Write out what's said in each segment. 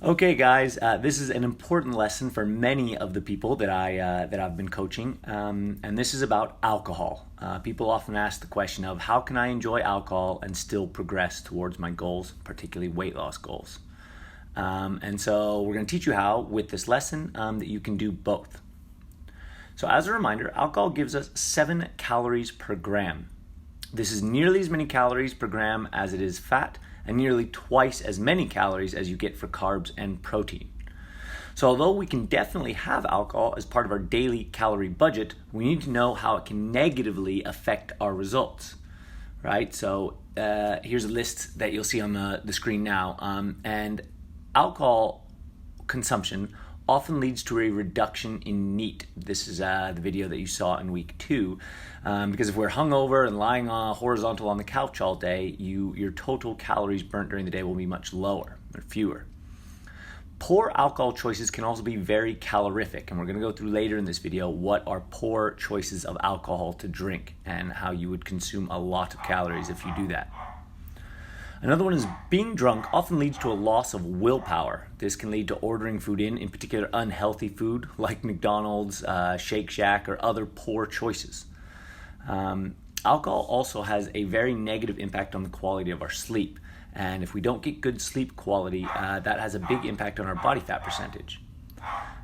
Okay, guys, this is an important lesson for many of the people that I've been coaching, and this is about alcohol. People often ask the question of how can I enjoy alcohol and still progress towards my goals, particularly weight loss goals. And so we're going to teach you how with this lesson that you can do both. So as a reminder, alcohol gives us 7 calories per gram. This is nearly as many calories per gram as it is fat, and nearly twice as many calories as you get for carbs and protein. So although we can definitely have alcohol as part of our daily calorie budget, we need to know how it can negatively affect our results, right? So here's a list that you'll see on the screen now. And alcohol consumption often leads to a reduction in NEAT. This is the video that you saw in week 2. Because if we're hungover and lying horizontal on the couch all day, your total calories burnt during the day will be much lower or fewer. Poor alcohol choices can also be very calorific, and we're going to go through later in this video what are poor choices of alcohol to drink and how you would consume a lot of calories if you do that. Another one is being drunk often leads to a loss of willpower. This can lead to ordering food in particular unhealthy food like McDonald's, Shake Shack, or other poor choices. Alcohol also has a very negative impact on the quality of our sleep. And if we don't get good sleep quality, that has a big impact on our body fat percentage.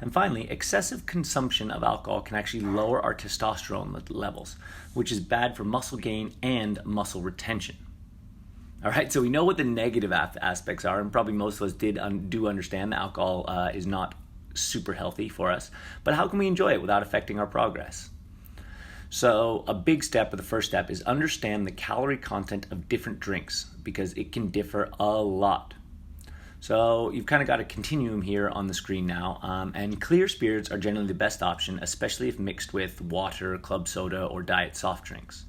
And finally, excessive consumption of alcohol can actually lower our testosterone levels, which is bad for muscle gain and muscle retention. All right, so we know what the negative aspects are, and probably most of us do understand that alcohol is not super healthy for us, but how can we enjoy it without affecting our progress? So a big step, or the first step, is understand the calorie content of different drinks because it can differ a lot. So you've kind of got a continuum here on the screen now, and clear spirits are generally the best option, especially if mixed with water, club soda, or diet soft drinks.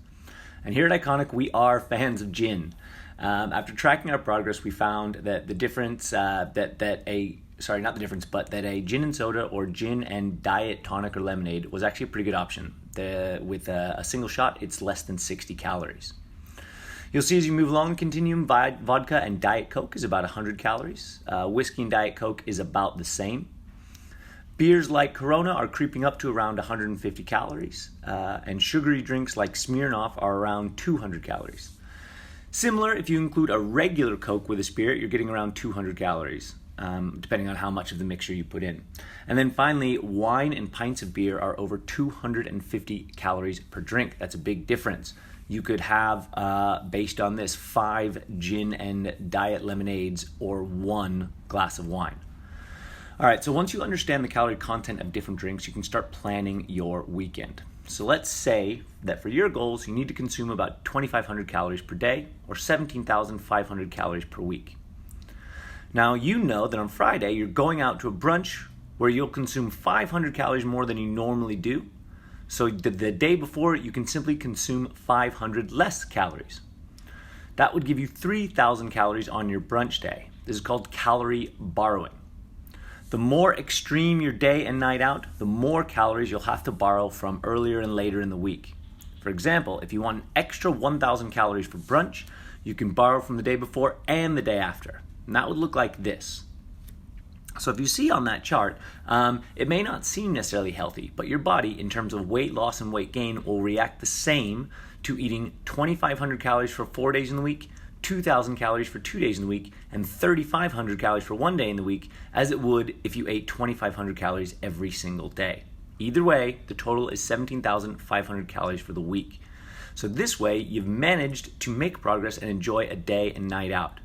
And here at Iconic, we are fans of gin. After tracking our progress, we found that that a gin and soda or gin and diet tonic or lemonade was actually a pretty good option. With a single shot, it's less than 60 calories. You'll see as you move along the continuum, vodka and Diet Coke is about 100 calories. Whiskey and Diet Coke is about the same. Beers like Corona are creeping up to around 150 calories. And sugary drinks like Smirnoff are around 200 calories. Similar, if you include a regular Coke with a spirit, you're getting around 200 calories. Depending on how much of the mixture you put in. And then finally, wine and pints of beer are over 250 calories per drink. That's a big difference. You could have, based on this, 5 gin and diet lemonades or 1 glass of wine. All right, so once you understand the calorie content of different drinks, you can start planning your weekend. So let's say that for your goals, you need to consume about 2,500 calories per day or 17,500 calories per week. Now, you know that on Friday, you're going out to a brunch where you'll consume 500 calories more than you normally do. So the day before, you can simply consume 500 less calories. That would give you 3,000 calories on your brunch day. This is called calorie borrowing. The more extreme your day and night out, the more calories you'll have to borrow from earlier and later in the week. For example, if you want an extra 1,000 calories for brunch, you can borrow from the day before and the day after. And that would look like this. So if you see on that chart, it may not seem necessarily healthy, but your body, in terms of weight loss and weight gain, will react the same to eating 2,500 calories for 4 days in the week, 2,000 calories for 2 days in the week, and 3,500 calories for 1 day in the week, as it would if you ate 2,500 calories every single day. Either way, the total is 17,500 calories for the week. So this way, you've managed to make progress and enjoy a day and night out.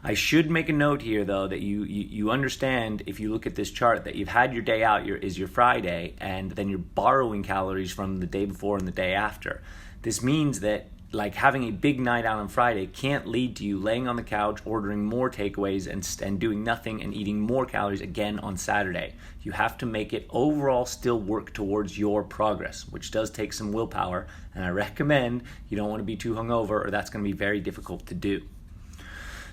I should make a note here, though, that you understand, if you look at this chart, that you've had your day out is your Friday, and then you're borrowing calories from the day before and the day after. This means that like having a big night out on Friday can't lead to you laying on the couch, ordering more takeaways and doing nothing and eating more calories again on Saturday. You have to make it overall still work towards your progress, which does take some willpower, and I recommend you don't want to be too hungover or that's going to be very difficult to do.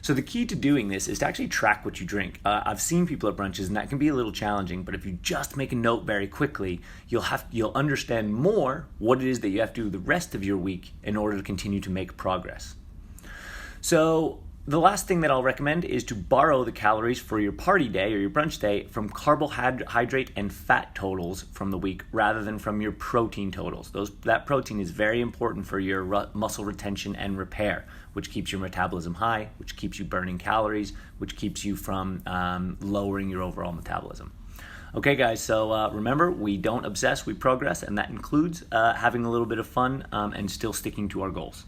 So the key to doing this is to actually track what you drink. I've seen people at brunches, and that can be a little challenging, but if you just make a note very quickly, you'll understand more what it is that you have to do the rest of your week in order to continue to make progress. So The last thing that I'll recommend is to borrow the calories for your party day or your brunch day from carbohydrate and fat totals from the week rather than from your protein totals. That protein is very important for your muscle retention and repair, which keeps your metabolism high, which keeps you burning calories, which keeps you from lowering your overall metabolism. Okay, guys, so remember, we don't obsess, we progress, and that includes having a little bit of fun and still sticking to our goals.